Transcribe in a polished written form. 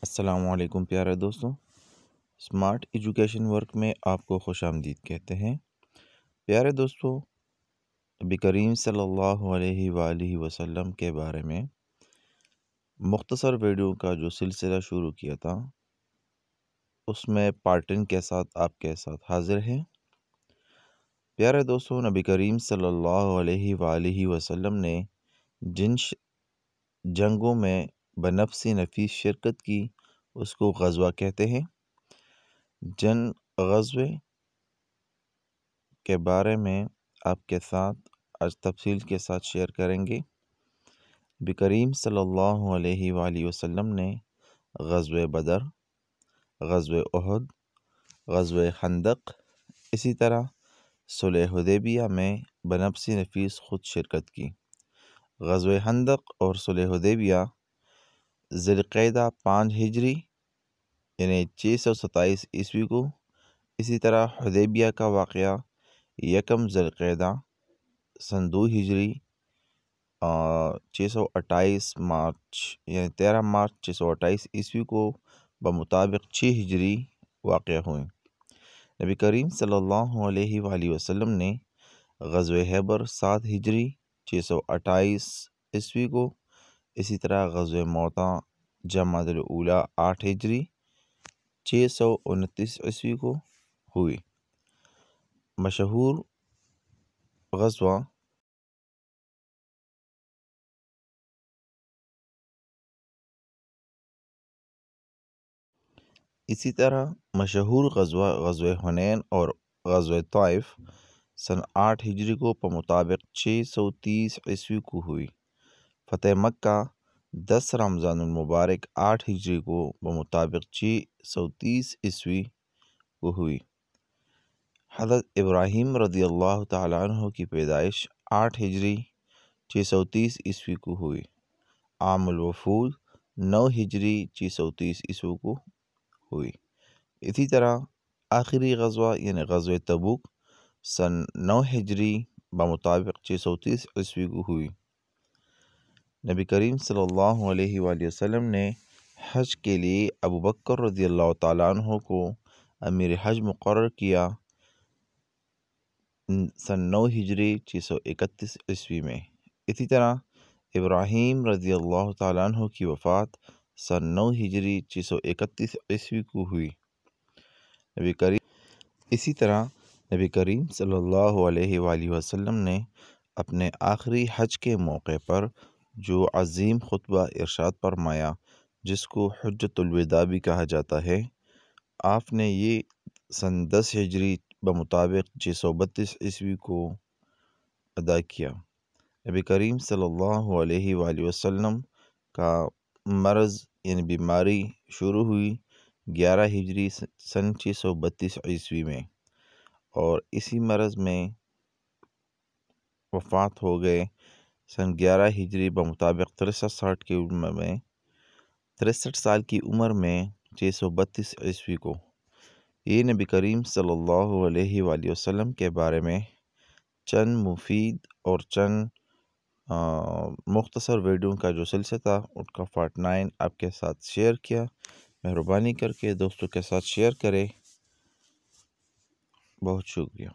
السلام علیکم پیارے دوستوں، اسمارٹ ایجوکیشن ورک میں آپ کو خوش آمدید کہتے ہیں۔ پیارے دوستوں، نبی کریم صلی اللہ علیہ وآلہ وسلم کے بارے میں مختصر ویڈیو کا جو سلسلہ شروع کیا تھا، اس میں پارٹ 10 کے ساتھ آپ کے ساتھ حاضر ہیں۔ پیارے دوستوں، نبی کریم صلی اللہ علیہ وآلہ وسلم نے جن جنگوں میں بنفسی نفیس شرکت کی اس کو غزوہ کہتے ہیں۔ جن غزوے کے بارے میں آپ کے ساتھ آج تفصیل کے ساتھ شیئر کریں گے۔ نبی کریم صلی اللہ علیہ وآلہ وسلم نے غزوہ بدر، غزوہ احد، غزوہ خندق، اسی طرح صلح حدیبیہ میں بنفسی نفیس خود شرکت کی۔ غزوہ خندق اور صلح حدیبیہ ذی القعدہ 5 ہجری یعنی 627 عیسوی کو، اسی طرح حدیبیہ کا واقعہ 1 ذی القعدہ سن 2 ہجری 628 مارچ یعنی 13 مارچ 628 عیسوی کو بمطابق 6 ہجری واقع ہوئے۔ نبی کریم صلی اللہ علیہ وآلہ وسلم نے غزوہ خیبر 7 ہجری 628 عیسوی کو، اسی طرح غزوہ موطا جمادی الاولیٰ 8 ہجری 629 عیسوی کو ہوئی۔ مشہور غزوہ اسی طرح مشہور غزوہ حنین اور غزوہ طائف سن 8 ہجری کو بمطابق 630 عیسوی کو ہوئی۔ فتح مکہ 10 رمضان المبارک 8 ہجری کو بمطابق 630 عیسوی کو ہوئی۔ حضرت ابراہیم رضی اللہ تعالیٰ عنہ کی پیدائش 8 ہجری 630 عیسوی کو ہوئی۔ عام الوفود 9 ہجری 630 عیسوی کو ہوئی۔ اسی طرح آخری غزوہ یعنی غزوہ تبوک سن 9 ہجری بمطابق 630 عیسوی کو ہوئی۔ نبی کریم صلی اللہ علیہ وآلہ وسلم نے حج کے لیے ابو بکر رضی اللہ تعالیٰ عنہ کو امیر حج مقرر کیا سن 9 ہجری 631 عیسوی میں۔ اسی طرح ابراہیم رضی اللہ تعالیٰ عنہ کی وفات سن 9 ہجری 631 عیسوی کو ہوئی۔ اسی طرح نبی کریم صلی اللہ علیہ وآلہ وسلم نے اپنے آخری حج کے موقع پر جو عظیم خطبہ ارشاد فرمایا، جس کو حجۃ الوداع بھی کہا جاتا ہے، آپ نے یہ سن 10 ہجری بمطابق 632 عیسوی کو ادا کیا۔ نبی کریم صلی اللہ علیہ وآلہ وسلم کا مرض یعنی بیماری شروع ہوئی 11 ہجری سن 632 عیسوی میں، اور اسی مرض میں وفات ہو گئے سن 11 ہجری بمطابق 63 سال کی عمر میں 632 عیسوی کو۔ یہ نبی کریم صلی اللہ علیہ وآلہ وسلم کے بارے میں چند مفید اور چند مختصر ویڈیو کا جو سلسلہ تھا، ان کا پارٹ 9 آپ کے ساتھ شیئر کیا۔ مہربانی کر کے دوستوں کے ساتھ شیئر کریں۔ بہت شکریہ۔